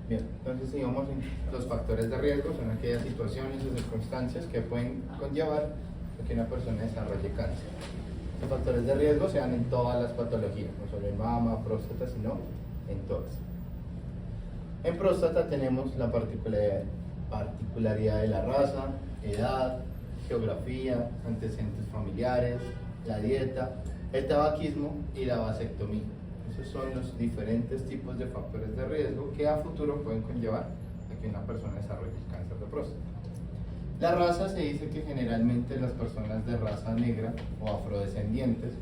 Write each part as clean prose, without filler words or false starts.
Bien, entonces digamos los factores de riesgo son aquellas situaciones o circunstancias que pueden conllevar a que una persona desarrolle cáncer. Los factores de riesgo se dan en todas las patologías, no solo en mama, próstata, sino en todas. En próstata tenemos la particularidad de la raza, edad, geografía, antecedentes familiares, la dieta, el tabaquismo y la vasectomía. Esos son los diferentes tipos de factores de riesgo que a futuro pueden conllevar a que una persona desarrolle el cáncer de próstata. La raza se dice que generalmente las personas de raza negra o afrodescendientes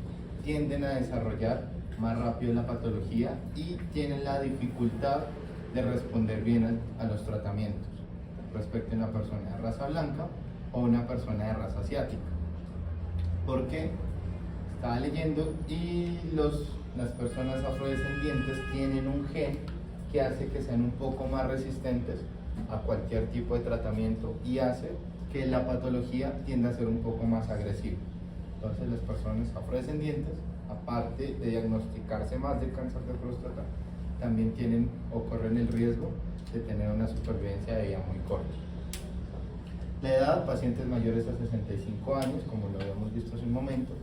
tienden a desarrollar más rápido la patología y tienen la dificultad de responder bien a los tratamientos respecto a una persona de raza blanca o una persona de raza asiática. ¿Por qué? Estaba leyendo y las personas afrodescendientes tienen un gen que hace que sean un poco más resistentes a cualquier tipo de tratamiento y hace que la patología tienda a ser un poco más agresiva. Entonces las personas afrodescendientes, aparte de diagnosticarse más de cáncer de próstata, también tienen o corren el riesgo de tener una supervivencia de vida muy corta. La edad, pacientes mayores a 65 años, como lo habíamos visto hace un momento.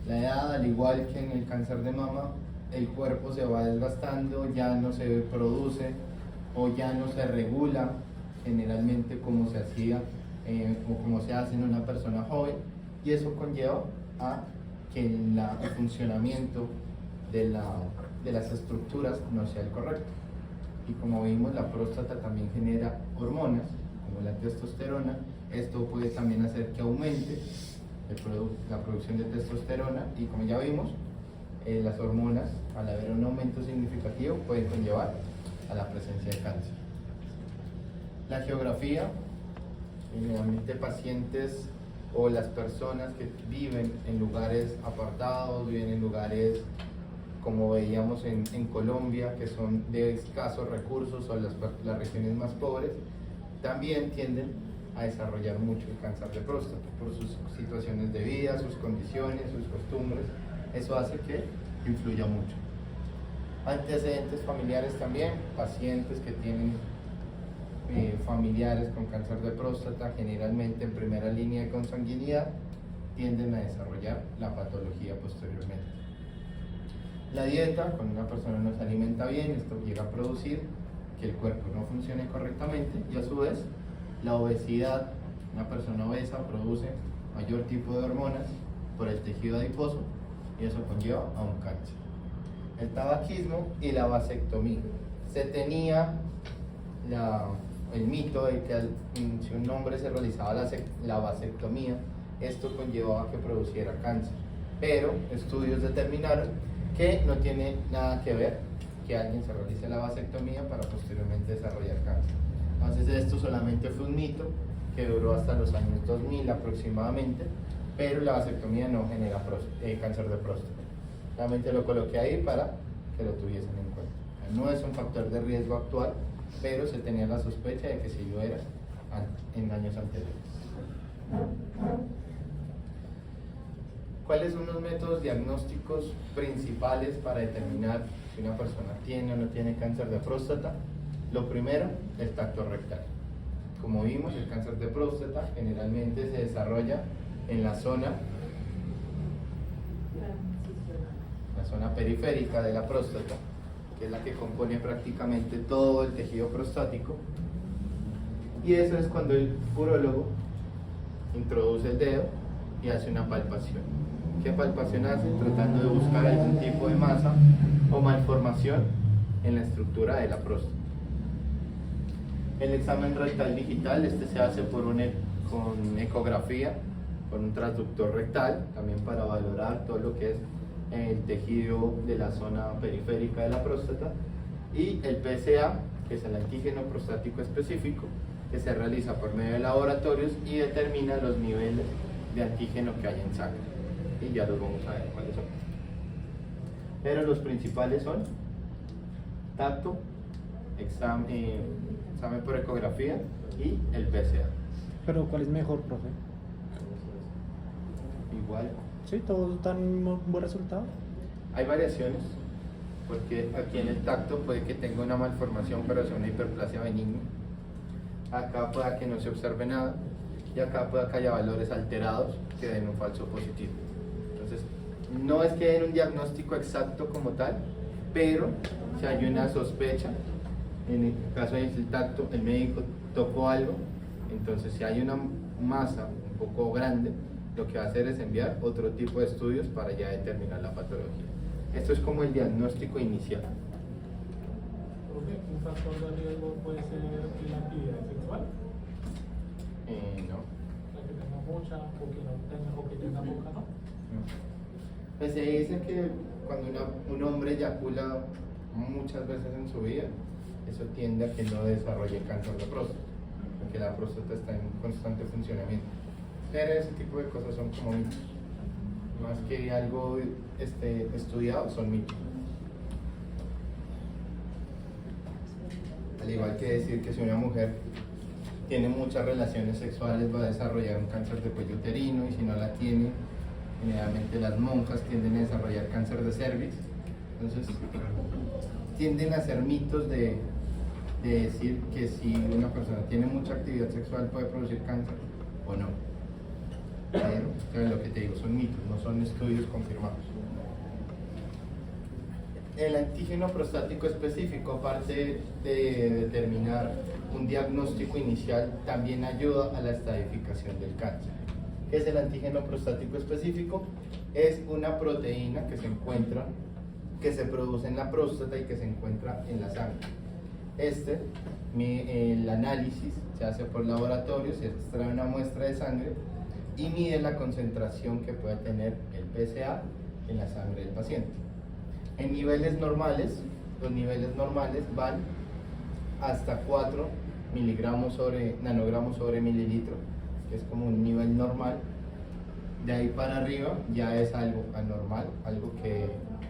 La edad, al igual que en el cáncer de mama, el cuerpo se va desgastando, ya no se produce o ya no se regula generalmente como se hacía o como se hace en una persona joven, y eso conlleva a que el funcionamiento de las estructuras no sea el correcto. Y como vimos, la próstata también genera hormonas como la testosterona. Esto puede también hacer que aumente la producción de testosterona, y como ya vimos, las hormonas, al haber un aumento significativo, pueden conllevar a la presencia de cáncer. La geografía, generalmente pacientes o las personas que viven en lugares apartados, viven en lugares como veíamos en Colombia, que son de escasos recursos, o las regiones más pobres, también tienden a desarrollar mucho el cáncer de próstata por sus situaciones de vida, sus condiciones, sus costumbres. Eso hace que influya mucho. Antecedentes familiares también, pacientes que tienen familiares con cáncer de próstata, generalmente en primera línea de consanguinidad, tienden a desarrollar la patología posteriormente. La dieta, cuando una persona no se alimenta bien, esto llega a producir que el cuerpo no funcione correctamente, y a su vez la obesidad, una persona obesa produce mayor tipo de hormonas por el tejido adiposo y eso conlleva a un cáncer. El tabaquismo y la vasectomía. Se tenía el mito de que si un hombre se realizaba la vasectomía, esto conllevaba a que produciera cáncer, pero estudios determinaron que no tiene nada que ver que alguien se realice la vasectomía para posteriormente desarrollar cáncer. Entonces esto solamente fue un mito que duró hasta los años 2000 aproximadamente, pero la vasectomía no genera cáncer de próstata. Solamente lo coloqué ahí para que lo tuviesen en cuenta. No es un factor de riesgo actual, pero se tenía la sospecha de que sí lo era en años anteriores. ¿Cuáles son los métodos diagnósticos principales para determinar si una persona tiene o no tiene cáncer de próstata? Lo primero, el tacto rectal. Como vimos, el cáncer de próstata generalmente se desarrolla en la zona periférica de la próstata, que es la que compone prácticamente todo el tejido prostático, y eso es cuando el urólogo introduce el dedo y hace una palpación. ¿Qué palpación hace? Tratando de buscar algún tipo de masa o malformación en la estructura de la próstata. El examen rectal digital, se hace con ecografía, con un transductor rectal, también para valorar todo lo que es el tejido de la zona periférica de la próstata, y el PSA, que es el antígeno prostático específico, que se realiza por medio de laboratorios y determina los niveles de antígeno que hay en sangre, y ya los vamos a ver cuáles son. Pero los principales son tacto, examen por ecografía y el PSA. Pero ¿cuál es mejor, profe? Igual. Sí, todos dan un buen resultado. Hay variaciones, porque aquí en el tacto puede que tenga una malformación, pero sea una hiperplasia benigna. Acá pueda que no se observe nada, y acá pueda que haya valores alterados que den un falso positivo. Entonces, no es que den un diagnóstico exacto como tal, pero si hay una sospecha, en el caso del tacto, el médico tocó algo, entonces si hay una masa un poco grande, lo que va a hacer es enviar otro tipo de estudios para ya determinar la patología. Esto es como el diagnóstico inicial. ¿Un factor de riesgo puede ser la actividad sexual? No. La que tenga mucha o que no tenga o que tenga poca, ¿no? Pues se dice que cuando un hombre eyacula muchas veces en su vida, eso tiende a que no desarrolle cáncer de próstata, porque la próstata está en constante funcionamiento. Pero ese tipo de cosas son como mitos. Más que algo estudiado, son mitos. Al igual que decir que si una mujer tiene muchas relaciones sexuales va a desarrollar un cáncer de cuello uterino, y si no la tiene, generalmente las monjas tienden a desarrollar cáncer de cervix. Entonces, tienden a ser mitos de decir que si una persona tiene mucha actividad sexual puede producir cáncer o no. Pero lo que te digo son mitos, no son estudios confirmados. El antígeno prostático específico, aparte de determinar un diagnóstico inicial, también ayuda a la estadificación del cáncer. ¿Qué es el antígeno prostático específico? Es una proteína que se produce en la próstata y que se encuentra en la sangre. El análisis se hace por laboratorio, se extrae una muestra de sangre y mide la concentración que puede tener el PSA en la sangre del paciente. En niveles normales, los niveles normales van hasta 4 nanogramos sobre mililitro, que es como un nivel normal. De ahí para arriba ya es algo anormal, algo que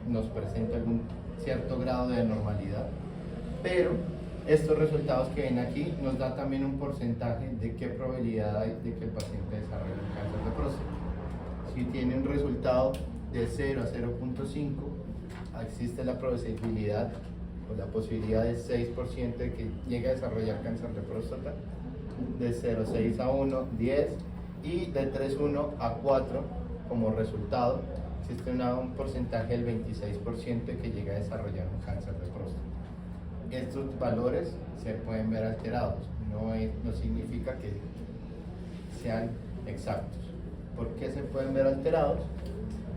nos presenta algún cierto grado de anormalidad. Pero estos resultados que ven aquí nos da también un porcentaje de qué probabilidad hay de que el paciente desarrolle un cáncer de próstata. Si tiene un resultado de 0 a 0.5, existe la posibilidad o la posibilidad de 6% de que llegue a desarrollar cáncer de próstata. De 0,6 a 1, 10, y de 3,1 a 4 como resultado existe un porcentaje del 26% de que llega a desarrollar un cáncer de próstata. Estos valores se pueden ver alterados, no significa que sean exactos. ¿Por qué se pueden ver alterados?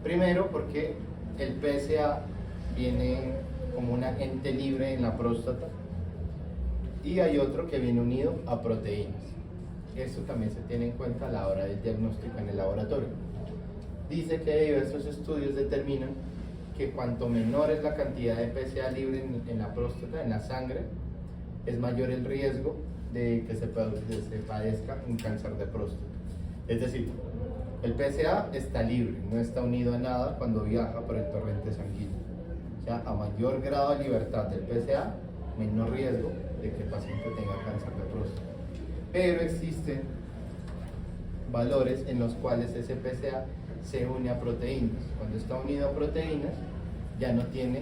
Primero, porque el PSA viene como un agente libre en la próstata, y hay otro que viene unido a proteínas. Esto también se tiene en cuenta a la hora del diagnóstico en el laboratorio. Dice que diversos estudios determinan que cuanto menor es la cantidad de PSA libre en la próstata, en la sangre, es mayor el riesgo de que se padezca un cáncer de próstata. Es decir, el PSA está libre, no está unido a nada cuando viaja por el torrente sanguíneo. O sea, a mayor grado de libertad del PSA, menor riesgo de que el paciente tenga cáncer de próstata. Pero existen valores en los cuales ese PSA se une a proteínas. Cuando está unido a proteínas, ya no tiene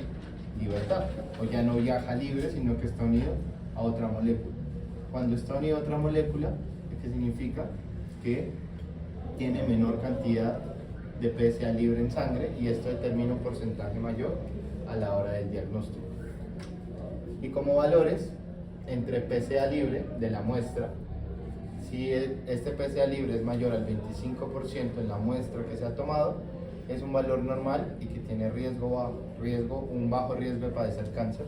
libertad, o ya no viaja libre, sino que está unido a otra molécula. Cuando está unido a otra molécula, ¿qué significa? Que tiene menor cantidad de PSA libre en sangre, y esto determina un porcentaje mayor a la hora del diagnóstico. Y como valores, entre PSA libre de la muestra, si este PSA libre es mayor al 25% en la muestra que se ha tomado, es un valor normal y que tiene un bajo riesgo de padecer cáncer.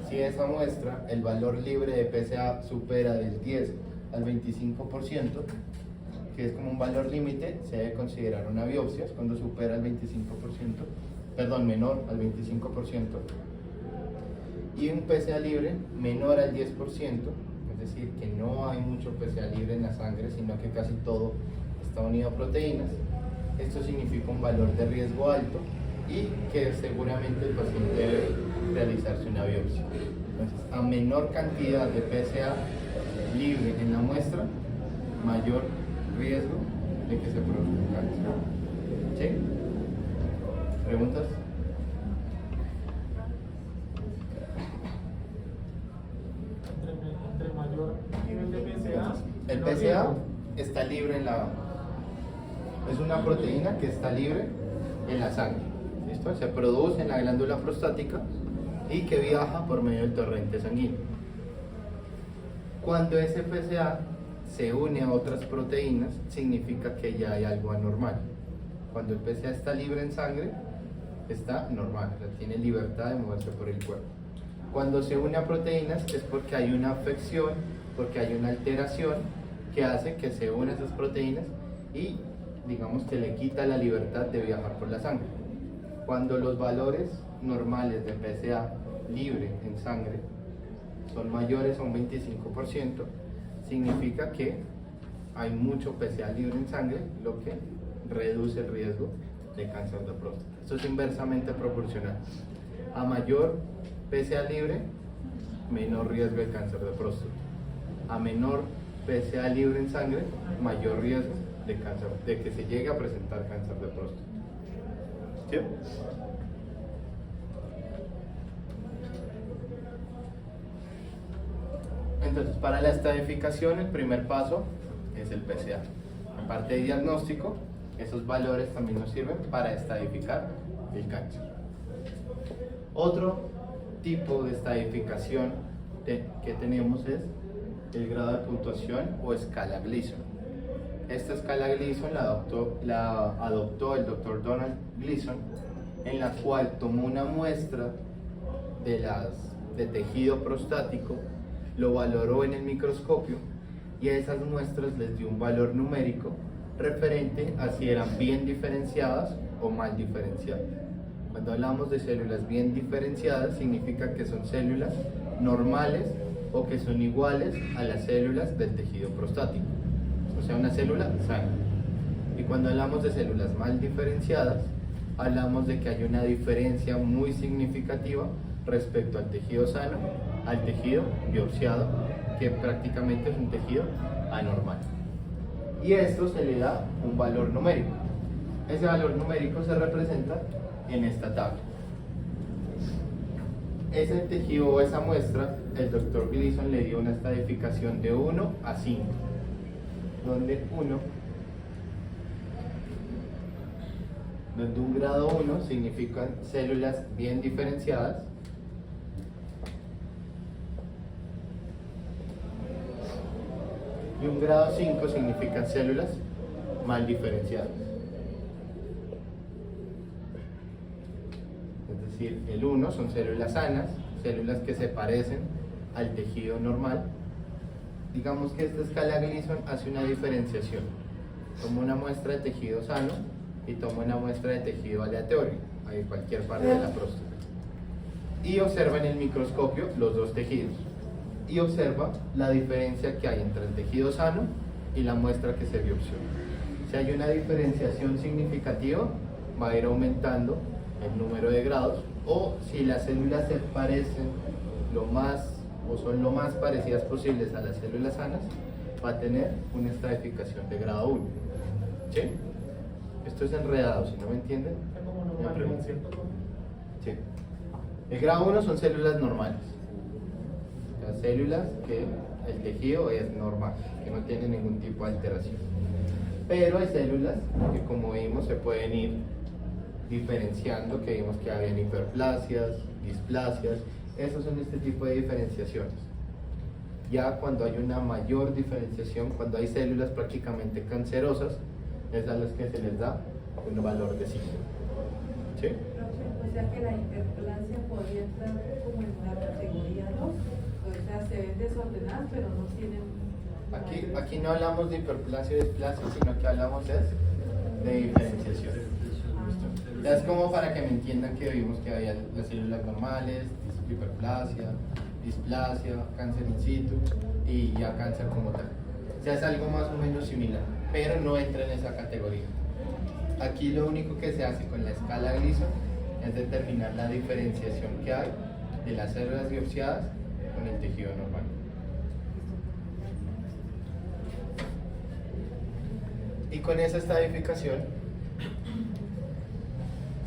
Si esa muestra, el valor libre de PSA supera del 10 al 25%, que es como un valor límite, se debe considerar una biopsia cuando supera el 25%, menor al 25%, y un PSA libre menor al 10%, es decir, que no hay mucho PSA libre en la sangre, sino que casi todo está unido a proteínas. Esto significa un valor de riesgo alto y que seguramente el paciente debe realizarse una biopsia. Entonces, a menor cantidad de PSA libre en la muestra, mayor riesgo de que se produzca un cáncer. ¿Sí? ¿Preguntas? El No, PSA no. está libre en la... Es una proteína que está libre en la sangre. ¿Listo? Se produce en la glándula prostática y que viaja por medio del torrente sanguíneo. Cuando ese PSA se une a otras proteínas, significa que ya hay algo anormal. Cuando el PSA está libre en sangre, está normal, o sea, tiene libertad de moverse por el cuerpo. Cuando se une a proteínas es porque hay una afección, porque hay una alteración que hace que se unan esas proteínas y digamos que le quita la libertad de viajar por la sangre. Cuando los valores normales de PSA libre en sangre son mayores a un 25%, significa que hay mucho PSA libre en sangre, lo que reduce el riesgo de cáncer de próstata. Esto es inversamente proporcional. A mayor PSA libre, menor riesgo de cáncer de próstata. A menor PSA libre en sangre, mayor riesgo de cáncer, de que se llegue a presentar cáncer de próstata. ¿Sí? Entonces, para la estadificación, el primer paso es el PSA. Aparte de diagnóstico, esos valores también nos sirven para estadificar el cáncer. Otro tipo de estadificación que tenemos es el grado de puntuación o escala Gleason. Esta escala Gleason la adoptó el Dr. Donald Gleason, en la cual tomó una muestra de tejido prostático, lo valoró en el microscopio y a esas muestras les dio un valor numérico referente a si eran bien diferenciadas o mal diferenciadas. Cuando hablamos de células bien diferenciadas, significa que son células normales o que son iguales a las células del tejido prostático, o sea, una célula sana. Y cuando hablamos de células mal diferenciadas, hablamos de que hay una diferencia muy significativa respecto al tejido sano, al tejido biopsiado, que prácticamente es un tejido anormal. Y esto se le da un valor numérico. Ese valor numérico se representa en esta tabla. Ese tejido o esa muestra, el Dr. Gleason le dio una estadificación de 1 a 5, donde un grado 1 significan células bien diferenciadas, y un grado 5 significan células mal diferenciadas. Es decir, el 1 son células sanas, células que se parecen al tejido normal. Digamos que esta escala Gleason hace una diferenciación. Toma una muestra de tejido sano y toma una muestra de tejido aleatorio, en cualquier parte de la próstata. Y observa en el microscopio los dos tejidos. Y observa la diferencia que hay entre el tejido sano y la muestra que se biopsió. Si hay una diferenciación significativa, va a ir aumentando el número de grados, o si las células se parecen lo más o son lo más parecidas posibles a las células sanas, va a tener una estratificación de grado 1. ¿Sí? Esto es enredado, si no me entienden. Es como una pregunta, ¿cierto? Sí. El grado 1 son células normales. Las células que el tejido es normal, que no tiene ningún tipo de alteración. Pero hay células que, como vimos, se pueden ir diferenciando, que vimos que habían hiperplasias, displasias. Esos son este tipo de diferenciaciones. Ya cuando hay una mayor diferenciación, cuando hay células prácticamente cancerosas, es a las que se les da un valor de 5. ¿Sí? O sea que la hiperplasia podría entrar como en la categoría 2, o sea, se ven desordenadas pero no tienen... Aquí no hablamos de hiperplasia o displasia, sino que hablamos de diferenciación. ¿Listo? Ya es como para que me entiendan que vimos que había las células normales, hiperplasia, displasia, cáncer in situ y ya cáncer como tal. O sea, es algo más o menos similar, pero no entra en esa categoría. Aquí lo único que se hace con la escala Gleason es determinar la diferenciación que hay de las células biopsiadas con el tejido normal. Y con esa estadificación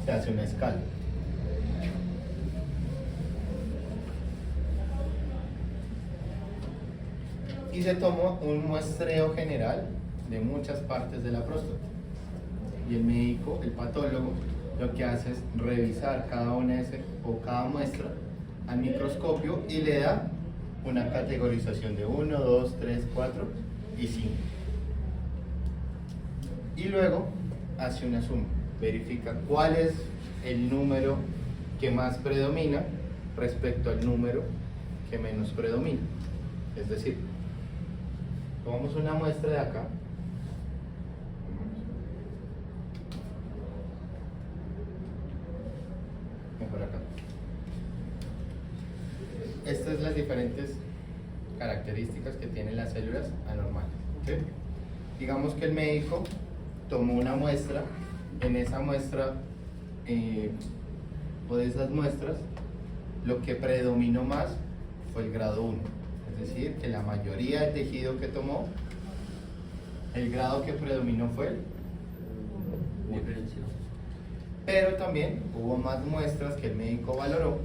se hace una escala. y se tomó un muestreo general de muchas partes de la próstata. Y el médico, el patólogo, lo que hace es revisar cada una de esas, o cada muestra al microscopio y le da una categorización de 1, 2, 3, 4 y 5. Y luego hace una suma, verifica cuál es el número que más predomina respecto al número que menos predomina. Es decir, tomamos una muestra de acá. Mejor acá. Estas son las diferentes características que tienen las células anormales. ¿Sí? Digamos que el médico tomó una muestra, en esa muestra o de esas muestras, lo que predominó más fue el grado 1. Es decir, que la mayoría del tejido que tomó, el grado que predominó fue el 1. Pero también hubo más muestras que el médico valoró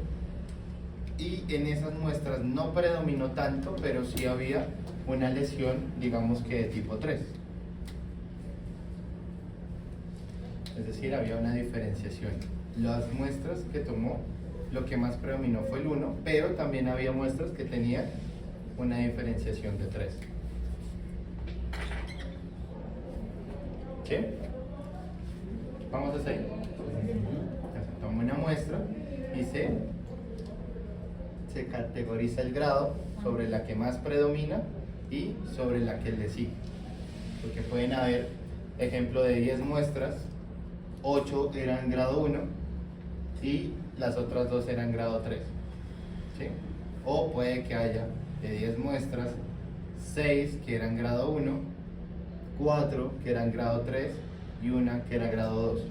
y en esas muestras no predominó tanto, pero sí había una lesión, digamos que de tipo 3. Es decir, había una diferenciación. Las muestras que tomó, lo que más predominó fue el 1, pero también había muestras que tenían una diferenciación de 3. ¿Sí? Vamos a seguir. Se toma una muestra y se categoriza el grado sobre la que más predomina y sobre la que le sigue. Porque pueden haber, ejemplo de 10 muestras, 8 eran grado 1 y las otras 2 eran grado 3. ¿Sí? O puede que haya de 10 muestras, 6 que eran grado 1, 4 que eran grado 3 y una que era grado 2.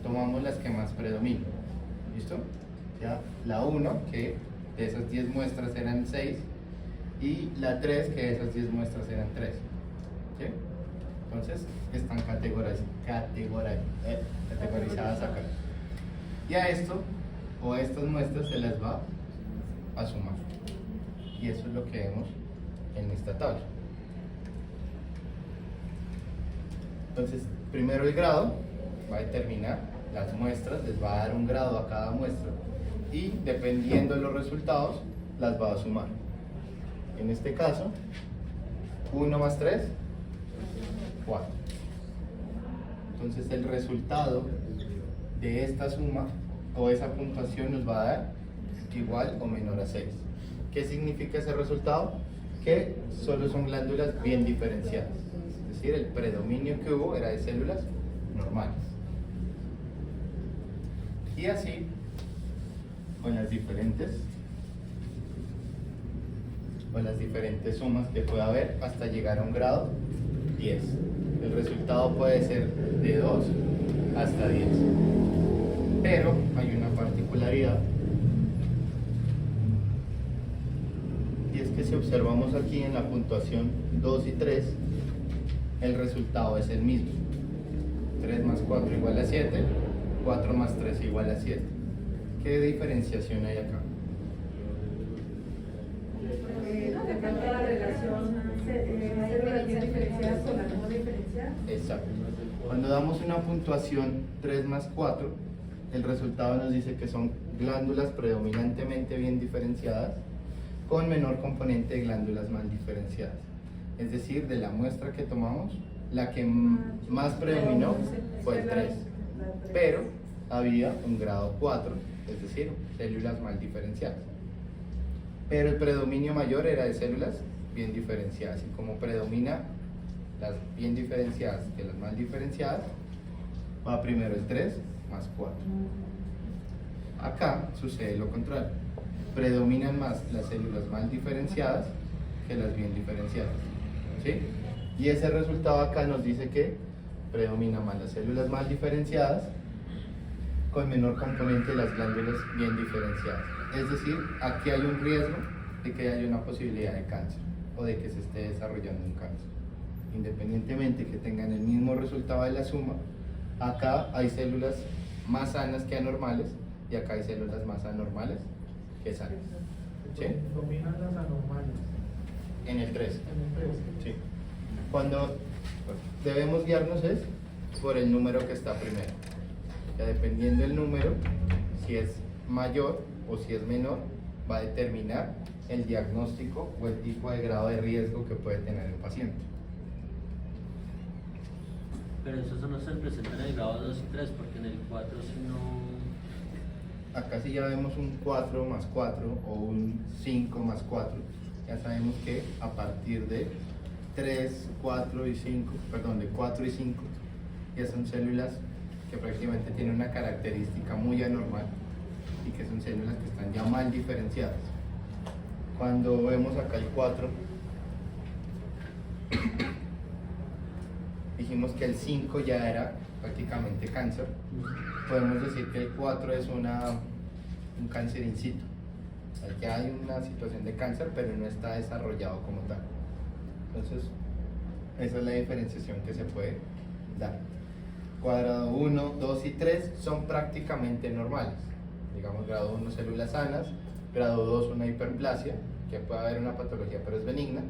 Tomamos las que más predominan. ¿Listo? Ya, la 1, que de esas 10 muestras eran 6, y la 3, que de esas 10 muestras eran 3. ¿Sí? Entonces, están categorizadas acá. Y a esto, o a estas muestras, se las va a sumar. Y eso es lo que vemos en esta tabla. Entonces, primero el grado va a determinar las muestras, les va a dar un grado a cada muestra y dependiendo de los resultados las va a sumar. En este caso, 1 más 3, 4. Entonces el resultado de esta suma o esa puntuación nos va a dar igual o menor a 6. ¿Qué significa ese resultado? Que solo son glándulas bien diferenciadas. Es decir, el predominio que hubo era de células normales. Y así, con las diferentes sumas que pueda haber hasta llegar a un grado 10. El resultado puede ser de 2 hasta 10. Pero hay una particularidad. Y es que si observamos aquí en la puntuación 2 y 3, el resultado es el mismo. 3 más 4 igual a 7, 4 más 3 igual a 7. ¿Qué diferenciación hay acá? De pronto la relación células bien diferenciadas con la no diferenciada. Exacto. Cuando damos una puntuación 3 más 4, el resultado nos dice que son glándulas predominantemente bien diferenciadas con menor componente de glándulas mal diferenciadas. Es decir, de la muestra que tomamos, la que más predominó fue el 3, pero había un grado 4, es decir, células mal diferenciadas. Pero el predominio mayor era de células bien diferenciadas, y como predomina las bien diferenciadas que las mal diferenciadas, va primero el 3 más 4. Acá sucede lo contrario, predominan más las células mal diferenciadas que las bien diferenciadas. ¿Sí? Y ese resultado acá nos dice que predominan más las células mal diferenciadas con menor componente de las glándulas bien diferenciadas. Es decir, aquí hay un riesgo de que haya una posibilidad de cáncer o de que se esté desarrollando un cáncer. Independientemente que tengan el mismo resultado de la suma, acá hay células más sanas que anormales y acá hay células más anormales que sanas. ¿Sí? Dominan las anormales. En el 3. En el 3. Sí. Cuando debemos guiarnos es por el número que está primero. Ya dependiendo del número, si es mayor o si es menor, va a determinar el diagnóstico o el tipo de grado de riesgo que puede tener el paciente. Pero eso no se presenta en el grado 2 y 3, porque en el 4 si no... Acá si ya vemos un 4 más 4 o un 5 más 4, ya sabemos que a partir de 3, 4 y 5, perdón, de 4 y 5, ya son células que prácticamente tienen una característica muy anormal y que son células que están ya mal diferenciadas. Cuando vemos acá el 4, dijimos que el 5 ya era prácticamente cáncer. Podemos decir que el 4 es un cáncer in situ. O sea, ya hay una situación de cáncer, pero no está desarrollado como tal. Entonces, esa es la diferenciación que se puede dar. Cuadrado 1, 2 y 3 son prácticamente normales. Digamos, grado 1, células sanas. Grado 2, una hiperplasia, que puede haber una patología, pero es benigna.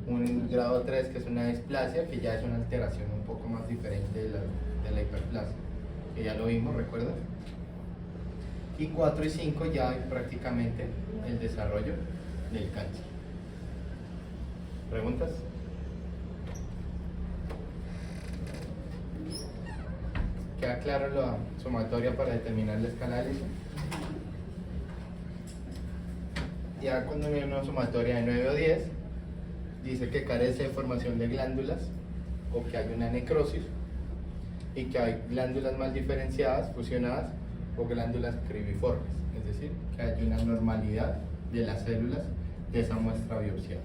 Un grado 3, que es una displasia, que ya es una alteración un poco más diferente de la hiperplasia, que ya lo vimos, ¿recuerdas? Y 4 y 5 ya hay prácticamente el desarrollo del cáncer. ¿Preguntas? ¿Queda claro la sumatoria para determinar la escala de Likert? Ya cuando viene una sumatoria de 9 o 10, dice que carece de formación de glándulas o que hay una necrosis y que hay glándulas mal diferenciadas, fusionadas o glándulas cribiformes, es decir, que hay una normalidad de las células de esa muestra biopsiada.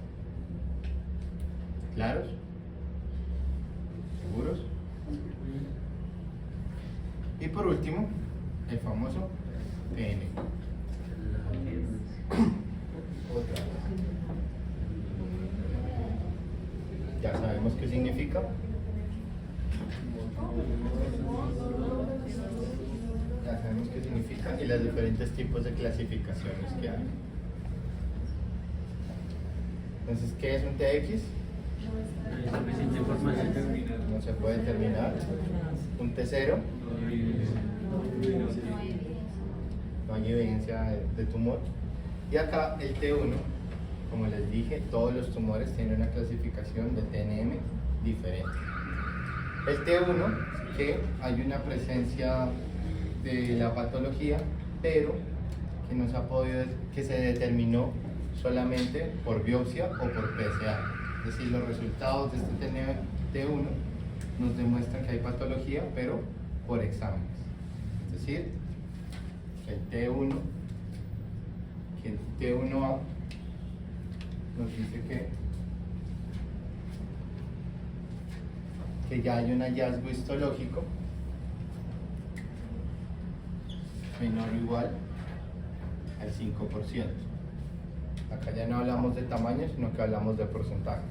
¿Claros? ¿Seguros? Y por último, el famoso TN. Otra vez. Ya sabemos qué significa. Ya sabemos qué significa y los diferentes tipos de clasificaciones que hay. Entonces, ¿qué es un TX? Hay suficiente información. No se puede determinar. Un T0. No hay evidencia de tumor. Y acá el T1, como les dije, todos los tumores tienen una clasificación de TNM diferente. El T1, que hay una presencia de la patología, pero que no se ha podido, que se determinó solamente por biopsia o por PSA. Es decir, los resultados de este T1 nos demuestran que hay patología, pero por exámenes. Es decir, que el T1A nos dice que ya hay un hallazgo histológico menor o igual al 5%. Acá ya no hablamos de tamaño, sino que hablamos de porcentaje.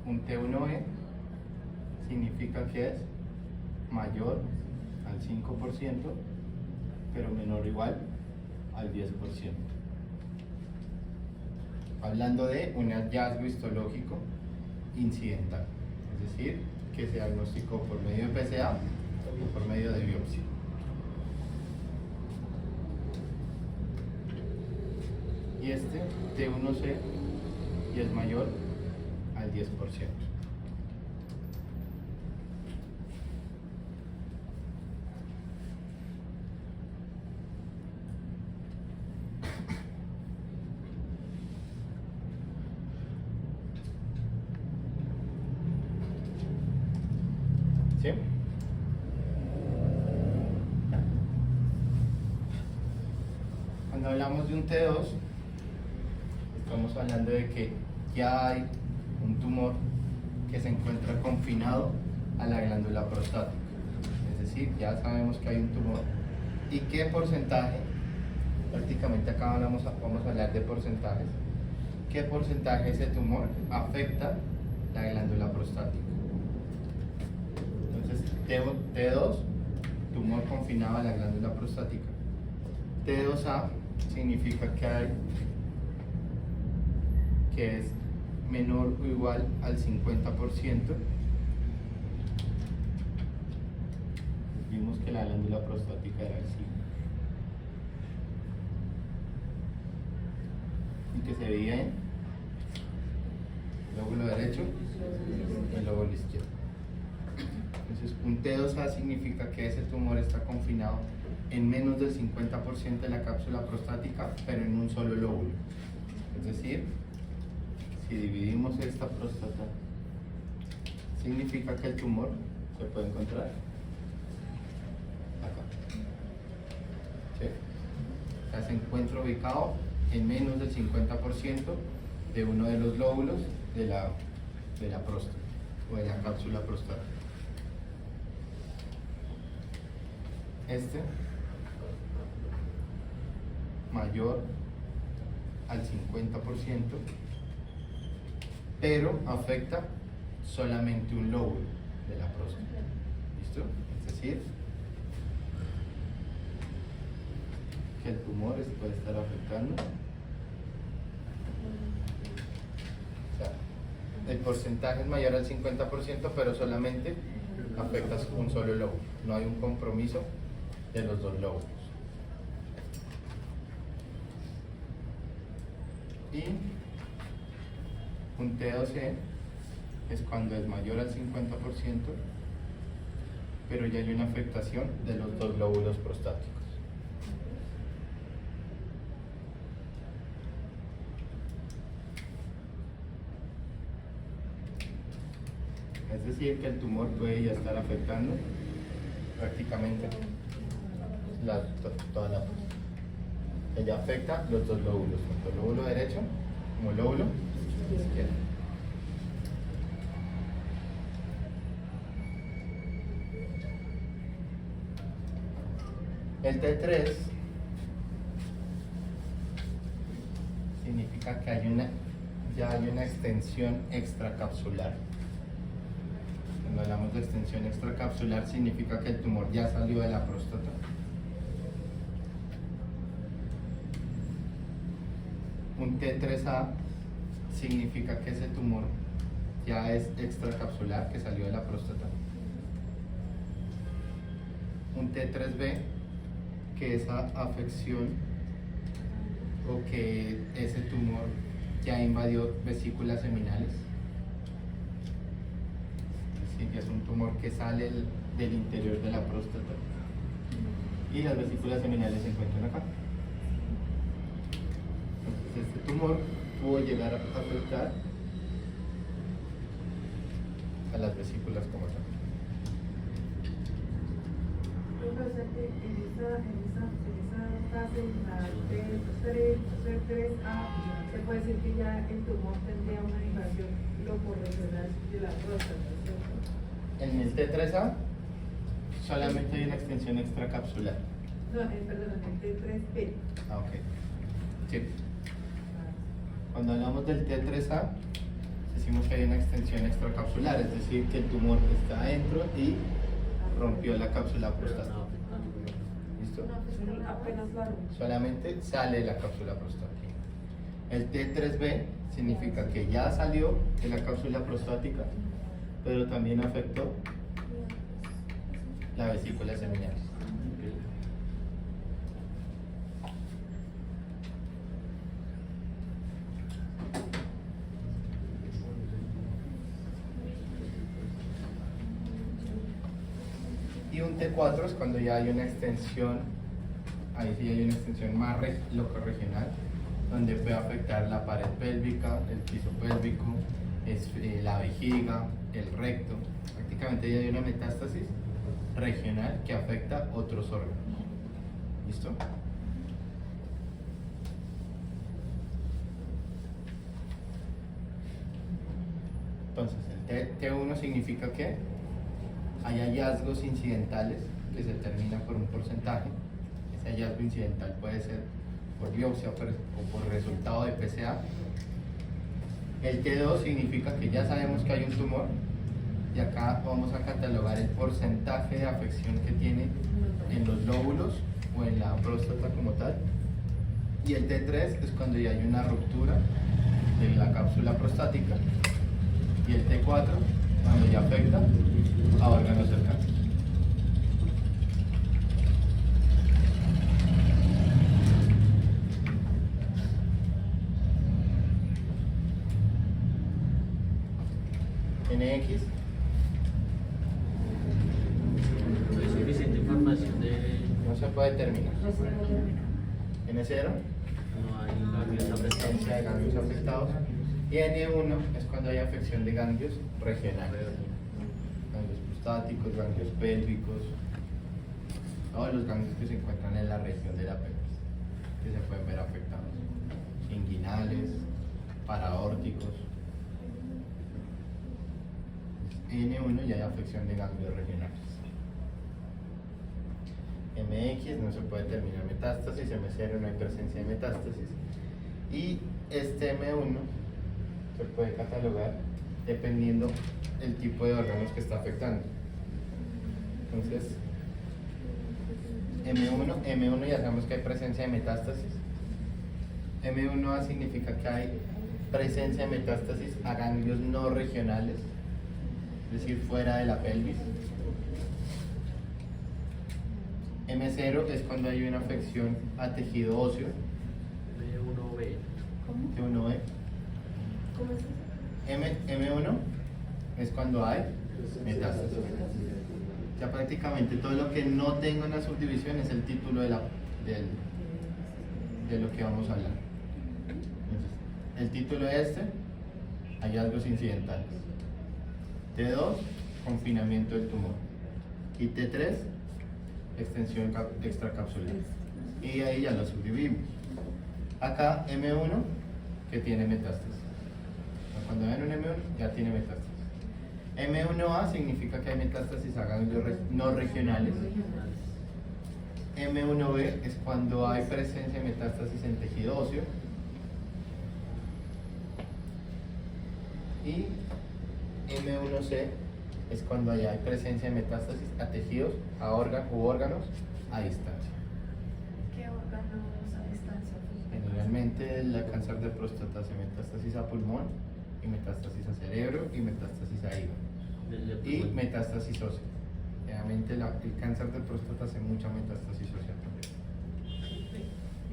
Un T1E significa que es mayor al 5%, pero menor o igual al 10%. Hablando de un hallazgo histológico incidental, es decir, que se diagnosticó por medio de PSA o por medio de biopsia. Y este T1C y es mayor al 10%. ¿Sí? Cuando hablamos de un T2, estamos hablando de que ya hay un tumor que se encuentra confinado a la glándula prostática. Es decir, ya sabemos que hay un tumor. ¿Y qué porcentaje? Prácticamente acá vamos a hablar de porcentajes. ¿Qué porcentaje de ese tumor afecta la glándula prostática? T2, tumor confinado a la glándula prostática. T2A significa que es menor o igual al 50%. Vimos que la glándula prostática era el 5. Y que se veía en el lóbulo derecho y el lóbulo izquierdo. Entonces, un T2A significa que ese tumor está confinado en menos del 50% de la cápsula prostática, pero en un solo lóbulo. Es decir, si dividimos esta próstata, significa que el tumor se puede encontrar acá. ¿Sí? O sea, se encuentra ubicado en menos del 50% de uno de los lóbulos de la próstata o de la cápsula prostática. Este mayor al 50%, pero afecta solamente un lóbulo de la próstata. ¿Listo? Es decir, que el tumor puede estar afectando. O sea, el porcentaje es mayor al 50%, pero solamente afecta un solo lóbulo. No hay un compromiso de los dos lóbulos. Y un T2E es cuando es mayor al 50%, pero ya hay una afectación de los dos lóbulos prostáticos. Es decir, que el tumor puede ya estar afectando prácticamente toda la próstata. Ella afecta los dos lóbulos, tanto el lóbulo derecho como el lóbulo izquierdo. El T3 significa que ya hay una extensión extracapsular. Cuando hablamos de extensión extracapsular significa que el tumor ya salió de la próstata. Un T3A significa que ese tumor ya es extracapsular, que salió de la próstata. Un T3B, que esa afección o que ese tumor ya invadió vesículas seminales. Es decir, que es un tumor que sale del interior de la próstata. Y las vesículas seminales se encuentran acá. Este tumor pudo llegar a afectar a las vesículas como tal. Profesor, en esa fase, la T3A, se puede decir que ya el tumor tendría una invasión locorregional de la próstata, ¿cierto? En el T3A solamente hay una extensión extracapsular. No, perdón, en el T3B. Ah, ok. Sí. Cuando hablamos del T3A, decimos que hay una extensión extracapsular, es decir, que el tumor está adentro y rompió la cápsula prostática. ¿Listo? Apenas la rompió. Solamente sale de la cápsula prostática. El T3B significa que ya salió de la cápsula prostática, pero también afectó la vesícula seminal. Y un T4 es cuando ya hay una extensión, ahí sí hay una extensión más locorregional, donde puede afectar la pared pélvica, el piso pélvico, la vejiga, el recto. Prácticamente ya hay una metástasis regional que afecta otros órganos. ¿Listo? Entonces, el T1 significa que hay hallazgos incidentales que se determinan por un porcentaje. Ese hallazgo incidental puede ser por biopsia o por resultado de PSA. El T2 significa que ya sabemos que hay un tumor, y acá vamos a catalogar el porcentaje de afección que tiene en los lóbulos o en la próstata como tal. Y el T3 es cuando ya hay una ruptura de la cápsula prostática, y el T4 cuando ya afecta a órganos cercanos. NX, No hay suficiente información de. no se puede terminar. N0, No hay ganglios afectados. presencia de ganglios afectados. Y N1 es cuando hay afección de ganglios regionales. Ganglios prostáticos, ganglios pélvicos, todos los ganglios que se encuentran en la región de la pelvis, que se pueden ver afectados. Inguinales, paraórticos. N1 ya hay afección de ganglios regionales. MX no se puede terminar metástasis, M0 no hay presencia de metástasis. Y este M1 se puede catalogar dependiendo el tipo de órganos que está afectando. Entonces, M1 ya sabemos que hay presencia de metástasis. M1A significa que hay presencia de metástasis a ganglios no regionales, es decir, fuera de la pelvis. M0 es cuando hay una afección a tejido óseo. B1B. T1B. ¿Cómo es eso? M1 es cuando hay metástasis. Ya prácticamente todo lo que no tenga una subdivisión es el título de lo que vamos a hablar. Entonces, el título de este, hallazgos incidentales. T2, confinamiento del tumor. Y T3, extensión extracapsular. Y ahí ya lo subdividimos. Acá M1, que tiene metástasis. Cuando ven un M1, ya tiene metástasis. M1A significa que hay metástasis a ganglios no regionales. M1B es cuando hay presencia de metástasis en tejido óseo. Y M1C es cuando hay presencia de metástasis a tejidos, a órganos a distancia. ¿Qué órganos a distancia? Generalmente el cáncer de próstata hace metástasis a pulmón, y metástasis a cerebro, y metástasis a hígado, y metástasis ósea. Realmente el cáncer de próstata hace mucha metástasis ósea también.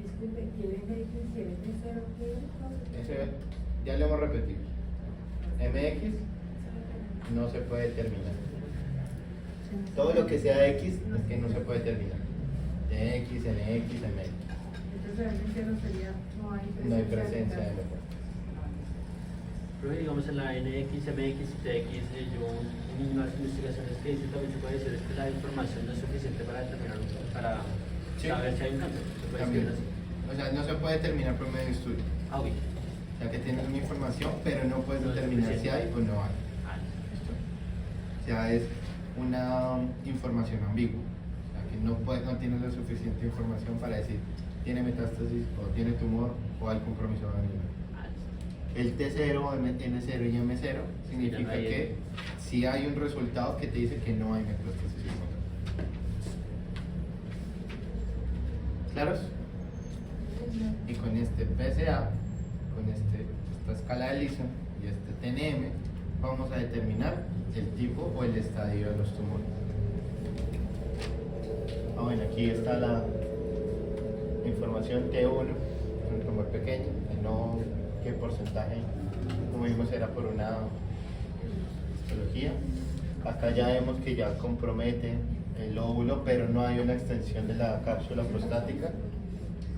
Disculpe, ¿y el MX y el M0 qué es? Ese ya lo hemos repetido. MX no se puede terminar. Todo lo que sea X es que no se puede terminar. DX, NX, MX. Entonces realmente no sería, No hay presencia de metástasis. metástasis. Pero digamos en la NX, MX y TX, yo en unas investigaciones que hice también se puede decir es que la información no es suficiente para determinar, para Sí. saber si hay un cáncer. Se puede También. escribir así. O sea, no se puede terminar por medio de estudio. Ah, ok. O sea, que tienes una información, pero no puedes No es determinar si suficiente. hay o no hay. Ah, ¿Listo? O sea, es una información ambigua. O sea, que no tienes la suficiente información para decir tiene metástasis o tiene tumor o hay compromiso ganglionar. ah, El T0, N0 y M0 significa hay que si hay un resultado que te dice que no hay metástasis. ¿Claros? Y con este PSA, con esta escala de Lisson y este TNM, vamos a determinar el tipo o el estadio de los tumores. Bueno, aquí está la información T1, es un tumor pequeño, que no, qué porcentaje, como vimos, era por una histología. Acá ya vemos que ya compromete el óvulo, pero no hay una extensión de la cápsula prostática.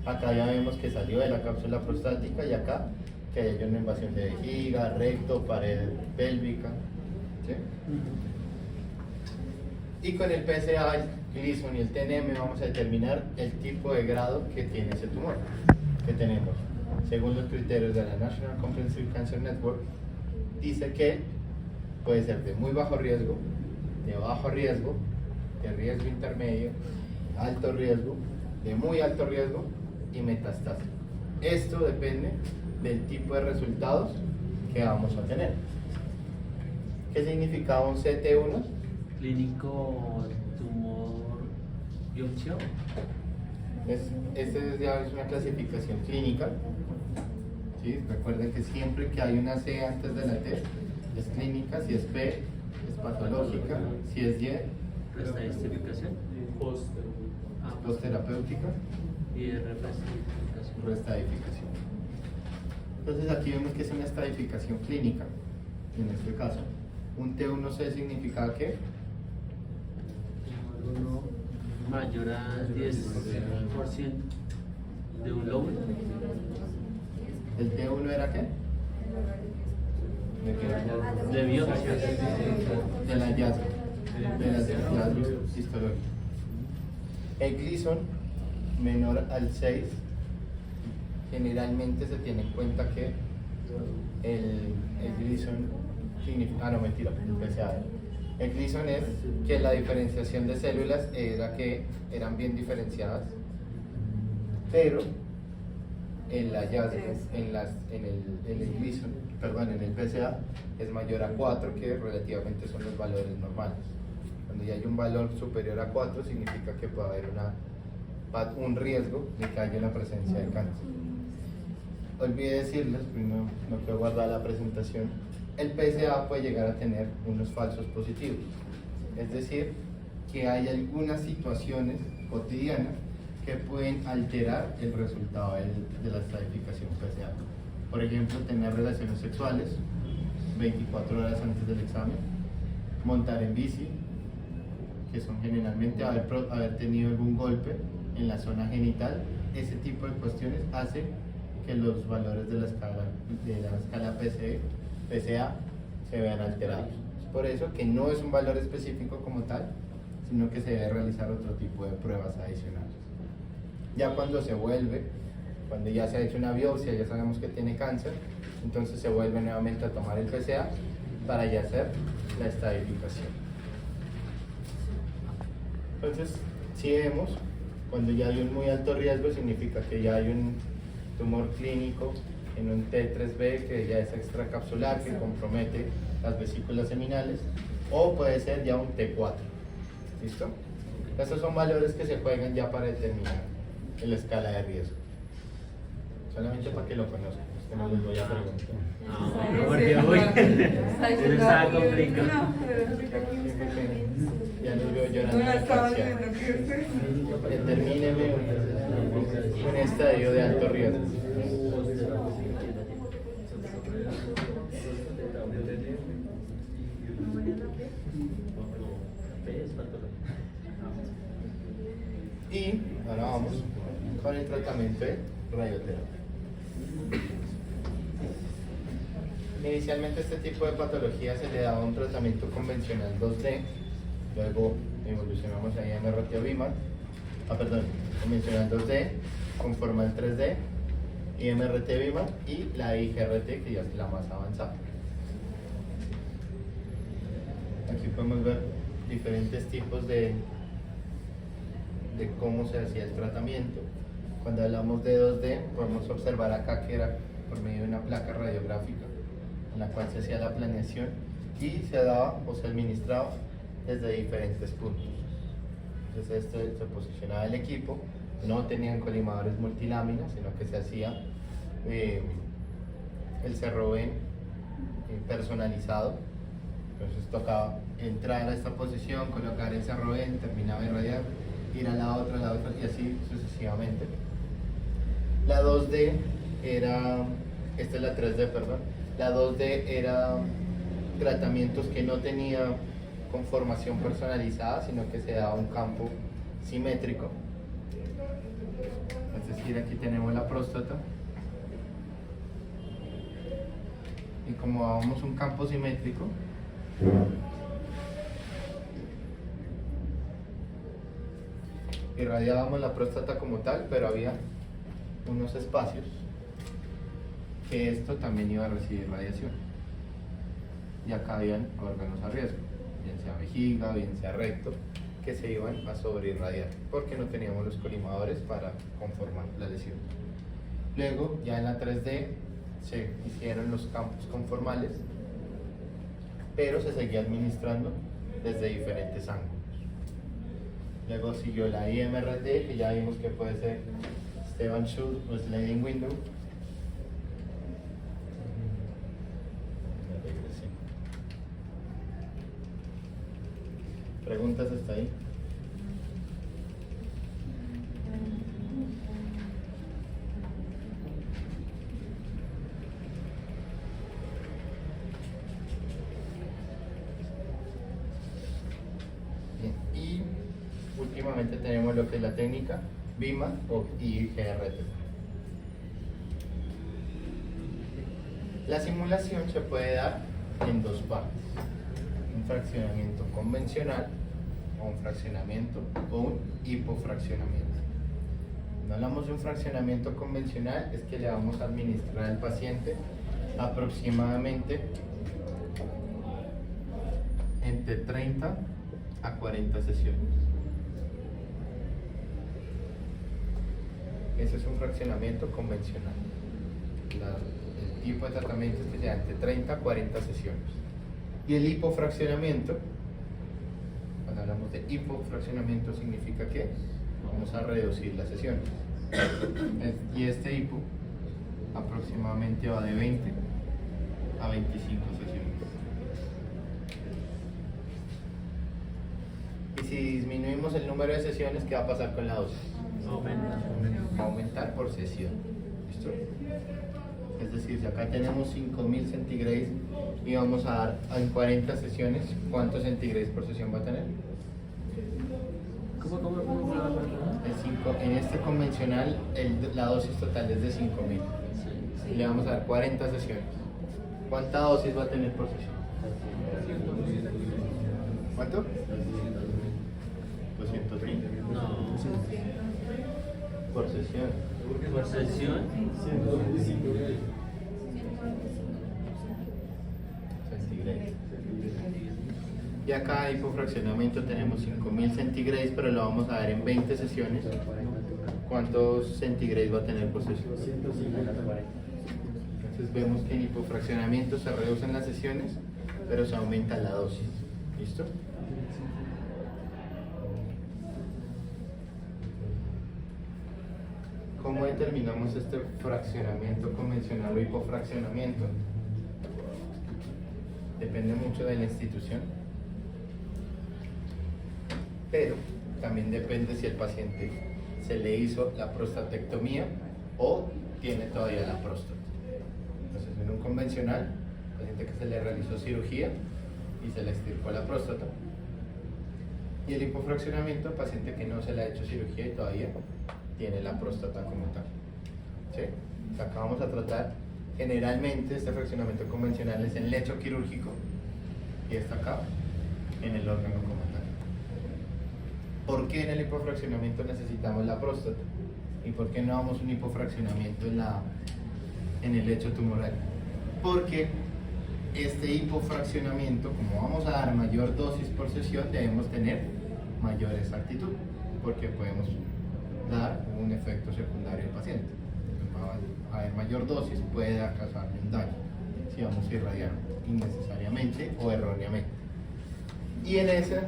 Acá ya vemos que salió de la cápsula prostática, y acá que hay una invasión de vejiga, recto, pared pélvica. ¿Sí? Y con el PSA, el Gleason y el TNM vamos a determinar el tipo de grado que tiene ese tumor que tenemos. Según los criterios de la National Comprehensive Cancer Network, dice que puede ser de muy bajo riesgo, de bajo riesgo, de riesgo intermedio, alto riesgo, de muy alto riesgo y metastásico. Esto depende del tipo de resultados que vamos a tener. ¿Qué significaba un CT1? Clínico tumor biopsia. Este ya es una clasificación clínica. ¿Sí? Recuerden que siempre que hay una C antes de la T es clínica, si es P es patológica, si es Y Estadificación. posterapéutica, Y reestadificación. reestadificación. Entonces aquí vemos que es una estadificación clínica, en este caso. Un T1C significa ¿qué? Tumor 1 mayor a 10% de un lóbulo. ¿El T1 era qué? ¿De qué? De biopsia. Del hallazgo, de las hallazgos histológicos. El Gleason menor al 6, generalmente se tiene en cuenta que el Gleason significa, no mentira, el PSA. El Gleason es que la diferenciación de células era que eran bien diferenciadas, pero el hallazgo en el Gleason, perdón, en el PSA es mayor a 4, que relativamente son los valores normales. Cuando ya hay un valor superior a 4 significa que puede haber un riesgo de que haya una presencia de cáncer. Olvidé decirles, primero no quiero guardar la presentación, el PSA puede llegar a tener unos falsos positivos, es decir, que hay algunas situaciones cotidianas que pueden alterar el resultado de la estadificación PSA. Por ejemplo, tener relaciones sexuales 24 horas antes del examen, montar en bici, que son generalmente haber tenido algún golpe en la zona genital. Ese tipo de cuestiones hace que los valores de la escala PSA se vean alterados. Es por eso que no es un valor específico como tal, sino que se debe realizar otro tipo de pruebas adicionales. Ya cuando cuando ya se ha hecho una biopsia, ya sabemos que tiene cáncer, entonces se vuelve nuevamente a tomar el PSA para ya hacer la estadificación. Entonces, si vemos, cuando ya hay un muy alto riesgo, significa que ya hay un tumor clínico en un T3B que ya es extracapsular, que compromete las vesículas seminales, o puede ser ya un T4. ¿Listo? Estos son valores que se juegan ya para determinar la escala de riesgo. Solamente para que lo conozcan, que no les voy a preguntar. No, porque hoy eso estaba complicado. No, pero eso sí que aquí me está bien. Ya los veo llorando No en la el estaba parcial. viendo, ¿qué es? Determíneme un estadio de alto riesgo. Y ahora vamos con el tratamiento de radioterapia. Inicialmente este tipo de patología se le daba un tratamiento convencional 2D, luego evolucionamos ahí a MRT-Vimal, convencional 2D, conformal 3D, y MRT-Vimal y la IGRT, que ya es la más avanzada. Aquí podemos ver diferentes tipos de cómo se hacía el tratamiento. Cuando hablamos de 2D, podemos observar acá que era por medio de una placa radiográfica en la cual se hacía la planeación y se daba o se administraba desde diferentes puntos. Entonces se posicionaba el equipo, no tenían colimadores multiláminas, sino que se hacía el cerroven personalizado. Entonces tocaba entrar a esta posición, colocar el cerroven, terminaba de irradiar, ir a la otra y así sucesivamente. La 2D era, esta es la 3D, perdón. La 2D era tratamientos que no tenía conformación personalizada, sino que se daba un campo simétrico. Es decir, aquí tenemos la próstata. Y como dábamos un campo simétrico, irradiábamos la próstata como tal, pero había unos espacios que esto también iba a recibir radiación. Y acá habían órganos a riesgo, bien sea vejiga, bien sea recto, que se iban a sobreirradiar porque no teníamos los colimadores para conformar la lesión. Luego, ya en la 3D, se hicieron los campos conformales pero se seguía administrando desde diferentes ángulos. Luego siguió la IMRT, que ya vimos que puede ser Step and Shoot o Sliding Window. ¿Preguntas hasta ahí? Bien, y últimamente tenemos lo que es la técnica BIMA o IGRT. La simulación se puede dar en dos partes: un fraccionamiento convencional o un fraccionamiento o un hipofraccionamiento. Cuando hablamos de un fraccionamiento convencional es que le vamos a administrar al paciente aproximadamente entre 30 a 40 sesiones. Ese es un fraccionamiento convencional. El tipo de tratamiento es que sea entre 30 a 40 sesiones. Y el hipofraccionamiento, cuando hablamos de hipofraccionamiento, significa que vamos a reducir las sesiones. Y este hipo aproximadamente va de 20 a 25 sesiones. Y si disminuimos el número de sesiones, ¿qué va a pasar con la dosis? Va a aumentar por sesión. ¿Listo? Es decir, si acá tenemos 5000 centigrades y vamos a dar en 40 sesiones, ¿cuántos centigrades por sesión va a tener? ¿Cómo? En este convencional la dosis total es de 5000 y le vamos a dar 40 sesiones. ¿Cuánta dosis va a tener por sesión? ¿Cuánto? 230 No. por sesión. Por sesión. Centigrades. Y acá en hipofraccionamiento tenemos 5000 centigrades, pero lo vamos a dar en 20 sesiones. ¿Cuántos centigrades va a tener por sesión? Entonces vemos que en hipofraccionamiento se reducen las sesiones, pero se aumenta la dosis. ¿Listo? ¿Cómo determinamos este fraccionamiento convencional o hipofraccionamiento? Depende mucho de la institución, pero también depende si el paciente se le hizo la prostatectomía o tiene todavía la próstata. Entonces, en un convencional, paciente que se le realizó cirugía y se le extirpó la próstata. Y el hipofraccionamiento, paciente que no se le ha hecho cirugía y todavía tiene la próstata como tal. ¿Sí? Acá vamos a tratar, generalmente este fraccionamiento convencional es en lecho quirúrgico y está acá en el órgano como tal. ¿Por qué en el hipofraccionamiento necesitamos la próstata? ¿Y por qué no damos un hipofraccionamiento en el lecho tumoral? Porque este hipofraccionamiento, como vamos a dar mayor dosis por sesión, debemos tener mayor exactitud, porque podemos dar un efecto secundario al paciente. A haber mayor dosis puede causarle un daño si vamos a irradiar innecesariamente o erróneamente. Y en ese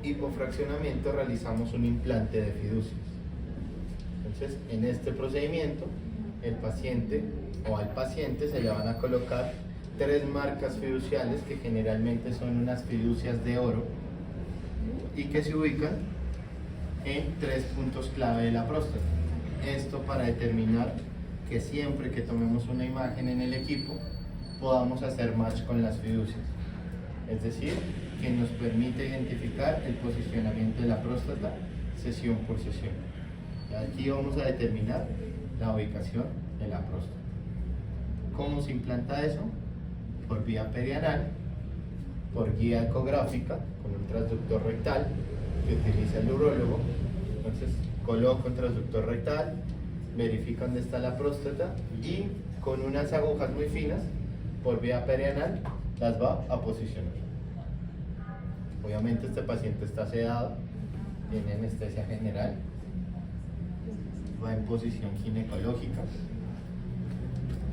hipofraccionamiento realizamos un implante de fiducias. Entonces, en este procedimiento, el paciente o al paciente se le van a colocar 3 marcas fiduciales que generalmente son unas fiducias de oro y que se ubican en 3 puntos clave de la próstata. Esto para determinar que siempre que tomemos una imagen en el equipo podamos hacer match con las fiducias, es decir, que nos permite identificar el posicionamiento de la próstata sesión por sesión. Y aquí vamos a determinar la ubicación de la próstata. ¿Cómo se implanta eso? Por vía perianal, por guía ecográfica con un transductor rectal que utiliza el urólogo. Entonces coloco un transductor rectal, verifico dónde está la próstata y con unas agujas muy finas por vía perianal las va a posicionar. Obviamente este paciente está sedado, tiene anestesia general, va en posición ginecológica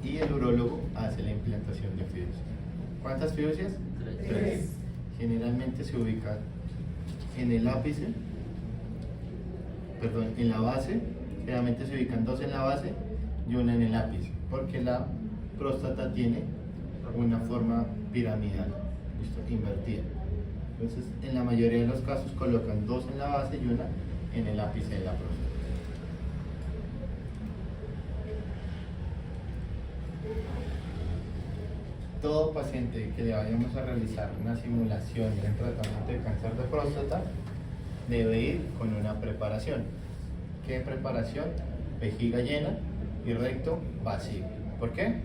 y el urólogo hace la implantación de fiducias. ¿Cuántas fiducias? Tres. Generalmente se ubica en el ápice, perdón, en la base. Generalmente se ubican dos en la base y una en el ápice, porque la próstata tiene una forma piramidal, ¿listo? Invertida. Entonces, en la mayoría de los casos colocan dos en la base y una en el ápice de la próstata. Todo paciente que le vayamos a realizar una simulación de un tratamiento de cáncer de próstata debe ir con una preparación. ¿Qué preparación? Vejiga llena y recto vacío. ¿Por qué?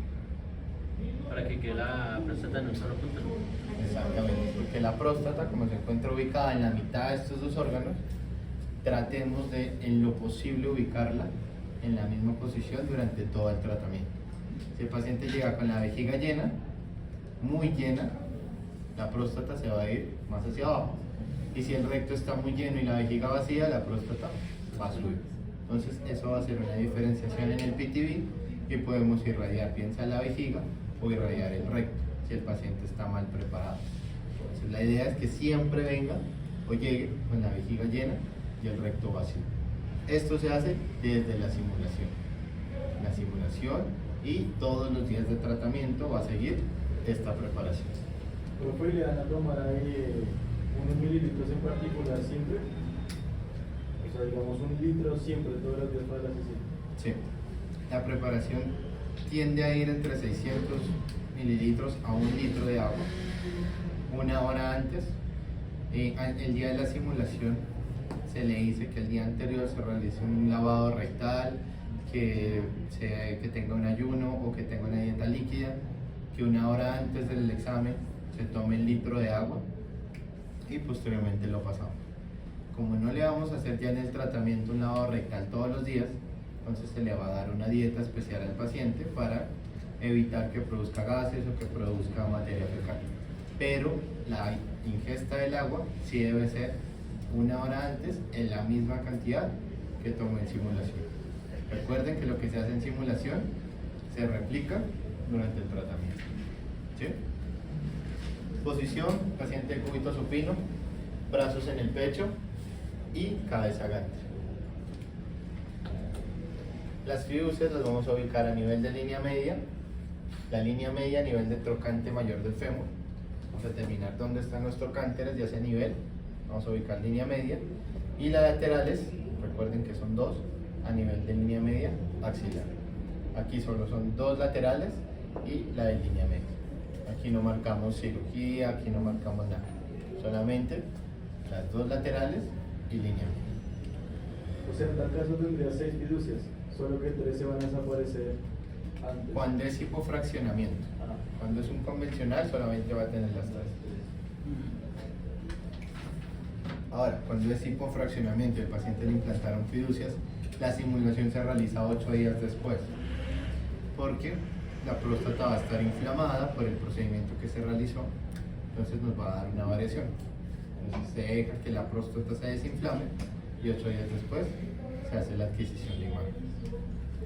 Para que quede la próstata en un solo punto, ¿no? Exactamente, porque la próstata, como se encuentra ubicada en la mitad de estos dos órganos, tratemos de, en lo posible, ubicarla en la misma posición durante todo el tratamiento. Si el paciente llega con la vejiga llena, muy llena, la próstata se va a ir más hacia abajo. Y si el recto está muy lleno y la vejiga vacía, la próstata va a subir. Entonces eso va a ser una diferenciación en el PTV y podemos irradiar bien sea la vejiga o irradiar el recto si el paciente está mal preparado. Entonces la idea es que siempre venga o llegue con la vejiga llena y el recto vacío. Esto se hace desde la simulación. La simulación y todos los días de tratamiento va a seguir esta preparación. Profe, ¿le dan a tomar ahí unos mililitros en particular siempre? O sea, digamos 1 litro siempre, todos los días para la sesión. Sí. La preparación tiende a ir entre 600 mililitros a 1 litro de agua, 1 hora antes. El día de la simulación se le dice que el día anterior se realice un lavado rectal, que tenga un ayuno o que tenga una dieta líquida, que 1 hora antes del examen se tome el litro de agua y posteriormente lo pasamos. Como no le vamos a hacer ya en el tratamiento un lavado rectal todos los días, entonces se le va a dar una dieta especial al paciente para evitar que produzca gases o que produzca materia fecal. Pero la ingesta del agua sí debe ser 1 hora antes en la misma cantidad que tomó en simulación. Recuerden que lo que se hace en simulación se replica durante el tratamiento. ¿Sí? Posición, paciente cúbito supino, brazos en el pecho y cabeza gancha. Las fiducias las vamos a ubicar a nivel de línea media, la línea media a nivel de trocante mayor del fémur. Vamos a determinar dónde están los trocánteres de ese nivel, vamos a ubicar línea media, y las laterales, recuerden que son 2, a nivel de línea media axilar. Aquí solo son 2 laterales y la de línea media. Aquí no marcamos cirugía, aquí no marcamos nada, solamente las 2 laterales y línea media. O sea, en tal caso tendría 6 fiducias, solo que 3 se van a desaparecer antes. Cuando es hipofraccionamiento, Ah. cuando es un convencional solamente va a tener las 3. Ahora, cuando es hipofraccionamiento y el paciente le implantaron fiducias, la simulación se realiza 8 días después, porque la próstata va a estar inflamada por el procedimiento que se realizó, entonces nos va a dar una variación. Entonces se deja que la próstata se desinflame y 8 días después se hace la adquisición de imágenes.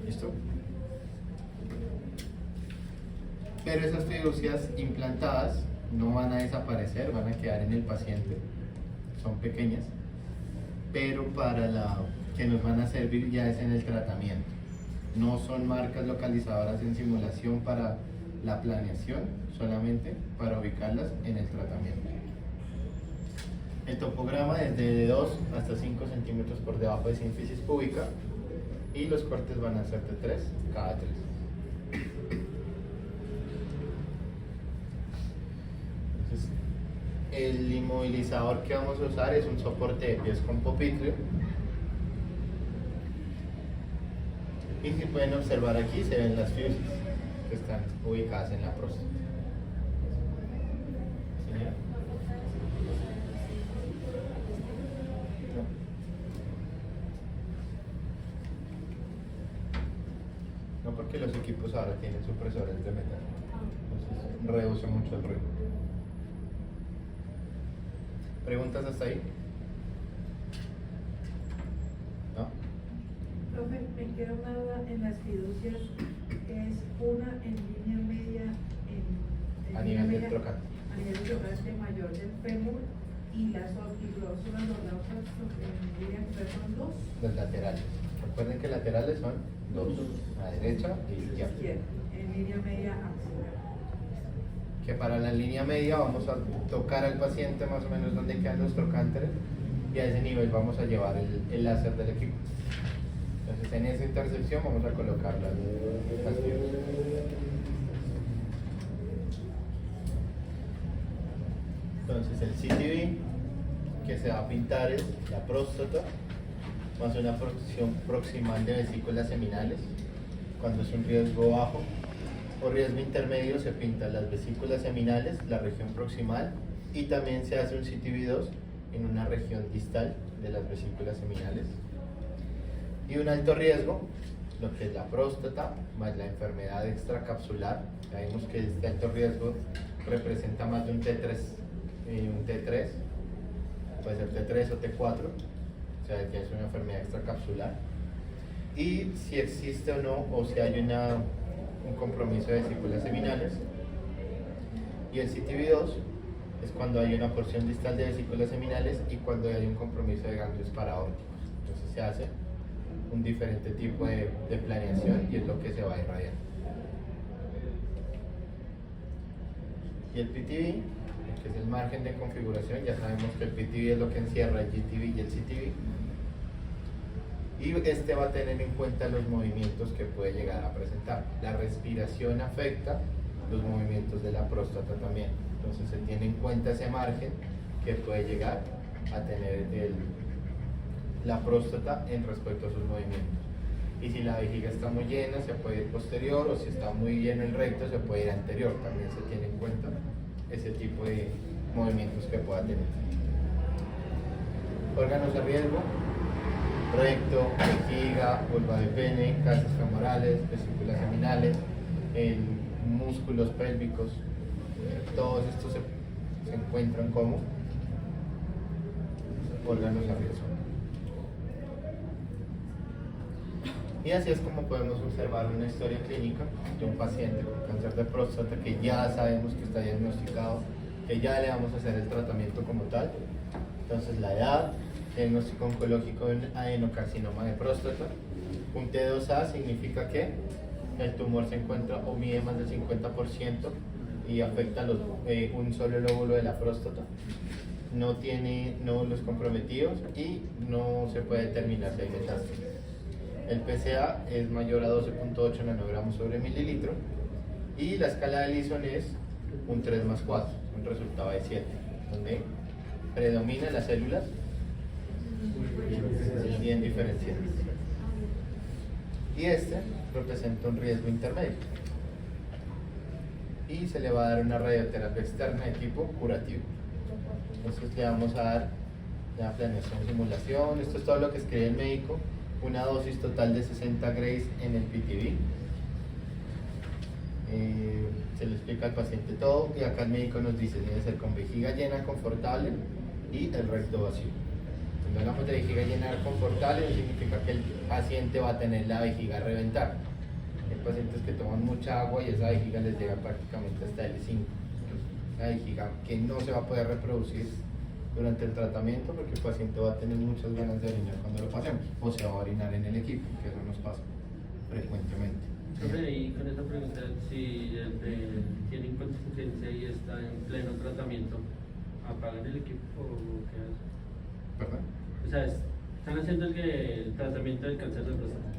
¿Listo? Pero esas fiducias implantadas no van a desaparecer, van a quedar en el paciente, son pequeñas, pero para la que nos van a servir ya es en el tratamiento. No son marcas localizadoras en simulación para la planeación, solamente para ubicarlas en el tratamiento. El topograma es de 2 hasta 5 centímetros por debajo de sínfisis púbica y los cortes van a ser de 3 cada 3. Entonces, el inmovilizador que vamos a usar es un soporte de pies con pupitre. Y si pueden observar aquí, se ven las fiducias que están ubicadas en la próstata. Señora. No, porque los equipos ahora tienen supresores de metal, entonces reduce mucho el ruido. ¿Preguntas hasta ahí? ¿No? Profe, me queda una duda en las fiducias, es una en línea media, en A línea nivel del media, trocante. a nivel isofrente mayor del fémur y las rótulas de la otra línea son dos. Los laterales. Recuerden que laterales son dos, a derecha y izquierda. En línea media axilar. Que para la línea media vamos a tocar al paciente más o menos donde quedan los trocánteres y a ese nivel vamos a llevar el láser del equipo. Entonces en esa intersección vamos a colocar las fibras. Entonces el CTV que se va a pintar es la próstata más una porción proximal de vesículas seminales. Cuando es un riesgo bajo o riesgo intermedio se pintan las vesículas seminales, la región proximal, y también se hace un CTV2 en una región distal de las vesículas seminales. Y un alto riesgo, lo que es la próstata, más la enfermedad extracapsular. Ya vimos que este alto riesgo representa más de un T3, puede ser T3 o T4, o sea que es una enfermedad extracapsular. Y si existe o no, o si hay un compromiso de vesículas seminales. Y el CTV2 es cuando hay una porción distal de vesículas seminales y cuando hay un compromiso de ganglios paraórticos. Entonces se hace un diferente tipo de planeación y es lo que se va a irradiar. Y el PTV, que es el margen de configuración, ya sabemos que el PTV es lo que encierra el GTV y el CTV. Y este va a tener en cuenta los movimientos que puede llegar a presentar. La respiración afecta los movimientos de la próstata también. Entonces se tiene en cuenta ese margen que puede llegar a tener la próstata en respecto a sus movimientos. Y si la vejiga está muy llena, se puede ir posterior, o si está muy lleno el recto, se puede ir anterior. También se tiene en cuenta ese tipo de movimientos que pueda tener. Órganos de riesgo: recto, vejiga, vulva de pene, casas femorales, vesículas seminales, músculos pélvicos. Todos estos se encuentran como órganos de riesgo. Y así es como podemos observar una historia clínica de un paciente con cáncer de próstata que ya sabemos que está diagnosticado, que ya le vamos a hacer el tratamiento como tal. Entonces la edad, diagnóstico oncológico en adenocarcinoma de próstata. Un T2A significa que el tumor se encuentra o mide más del 50% y afecta un solo lóbulo de la próstata. No tiene nódulos comprometidos y no se puede determinar si hay metástasis. El PSA es mayor a 12.8 nanogramos sobre mililitro y la escala de Likson es un 3+4, un resultado de 7, donde predominan las células bien diferenciadas. Y este representa un riesgo intermedio. Y se le va a dar una radioterapia externa de tipo curativo. Entonces le vamos a dar la planeación simulación. Esto es todo lo que escribe el médico. Una dosis total de 60 grays en el PTV. Se le explica al paciente todo y acá el médico nos dice debe ser con vejiga llena, confortable y el recto vacío. Cuando hablamos de vejiga llena confortable significa que el paciente va a tener la vejiga a reventar. Hay pacientes que toman mucha agua y esa vejiga les llega prácticamente hasta el 5. La vejiga que no se va a poder reproducir durante el tratamiento porque el paciente va a tener muchas ganas de orinar cuando lo pasemos o se va a orinar en el equipo, que eso nos pasa frecuentemente. Y con esa pregunta, si tiene inconsistencia y está en pleno tratamiento, ¿apagan el equipo o qué hacen? ¿Perdón? O sea, están haciendo el tratamiento del cáncer de próstata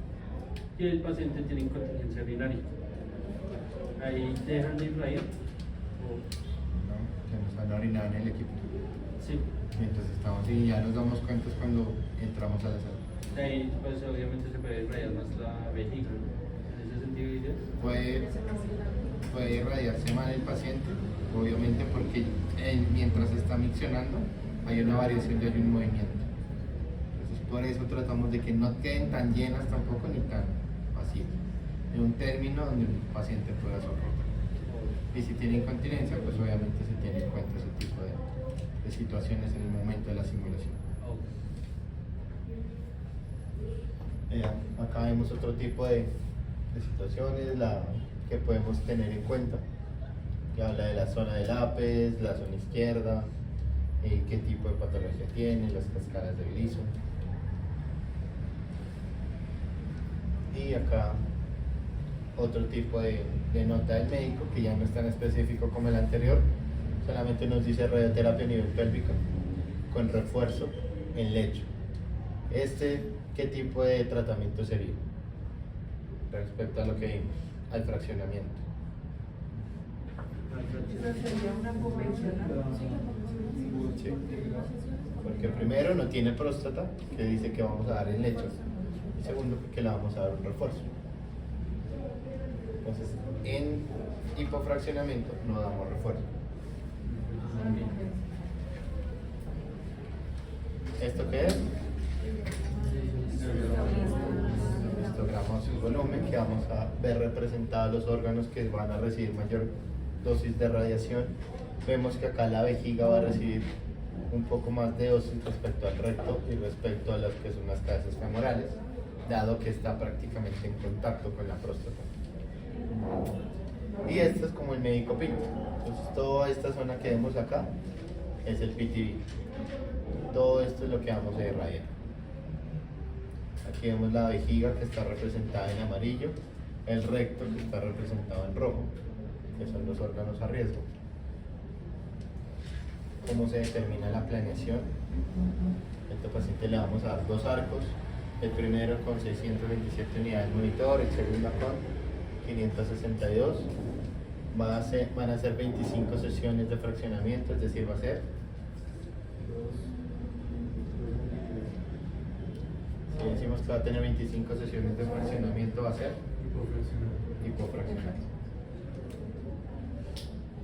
y el paciente tiene incontinencia urinaria. ¿Ahí dejan de irradiar? No, que nos van a orinar en el equipo. Sí. Mientras estamos y ya nos damos cuenta es cuando entramos a la sala. Ahí pues obviamente se puede irradiar más la vejiga, ¿no? En ese sentido dirías. Puede irradiarse mal el paciente, obviamente porque mientras está miccionando hay una variación de un movimiento. Entonces por eso tratamos de que no queden tan llenas tampoco ni tan vacías. En un término donde el paciente pueda soportar. Y si tiene incontinencia, pues obviamente se tiene en cuenta ese tipo de situaciones en el momento de la simulación. Acá vemos otro tipo de situaciones que podemos tener en cuenta. y habla de la zona del apes, la zona izquierda, qué tipo de patología tiene, las cascadas de Gleason. Y acá otro tipo de nota del médico que ya no es tan específico como el anterior, solamente nos dice radioterapia a nivel pélvico con refuerzo en lecho. ¿Qué tipo de tratamiento sería? Respecto a lo que vimos, al fraccionamiento. Esa sería una convencional. Sí. Porque primero no tiene próstata, que dice que vamos a dar en lecho, y segundo que le vamos a dar un refuerzo. Entonces, en hipofraccionamiento no damos refuerzo. ¿Esto qué es? Histograma sin volumen, que vamos a ver representados los órganos que van a recibir mayor dosis de radiación. Vemos que acá la vejiga va a recibir un poco más de dosis respecto al recto y respecto a las que son las cabezas femorales, dado que está prácticamente en contacto con la próstata. Y esto es como el médico pinto. Entonces toda esta zona que vemos acá es el PTV. Todo esto es lo que vamos a irradiar. Aquí vemos la vejiga que está representada en amarillo, el recto que está representado en rojo, que son los órganos a riesgo. ¿Cómo se determina la planeación? A este paciente le vamos a dar 2 arcos, el primero con 627 unidades monitor, el segundo con 562. Van a ser 25 sesiones de fraccionamiento, es decir, va a ser si decimos que va a tener 25 sesiones de fraccionamiento, va a ser hipofraccionamiento.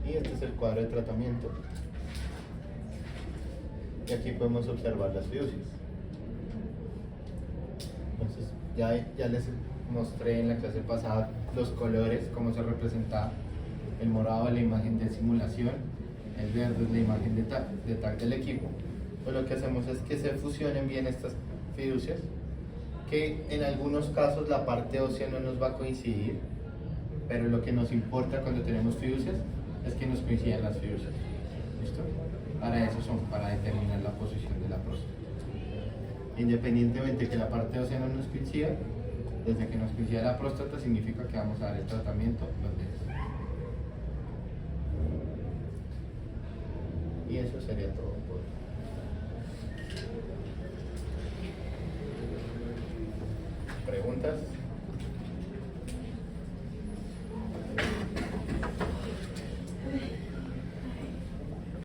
Y este es el cuadro de tratamiento. Y aquí podemos observar las fiducias. Entonces, ya les mostré en la clase pasada los colores, cómo se representa. El morado es la imagen de simulación, el verde es la imagen de TAC del equipo. Pues lo que hacemos es que se fusionen bien estas fiducias, que en algunos casos la parte ósea no nos va a coincidir, pero lo que nos importa cuando tenemos fiducias es que nos coincidan las fiducias. ¿Listo? Para eso son, para determinar la posición de la próstata. Independientemente que la parte ósea no nos coincida, desde que nos coincida la próstata significa que vamos a dar el tratamiento dos veces. Y eso sería todo. ¿Preguntas?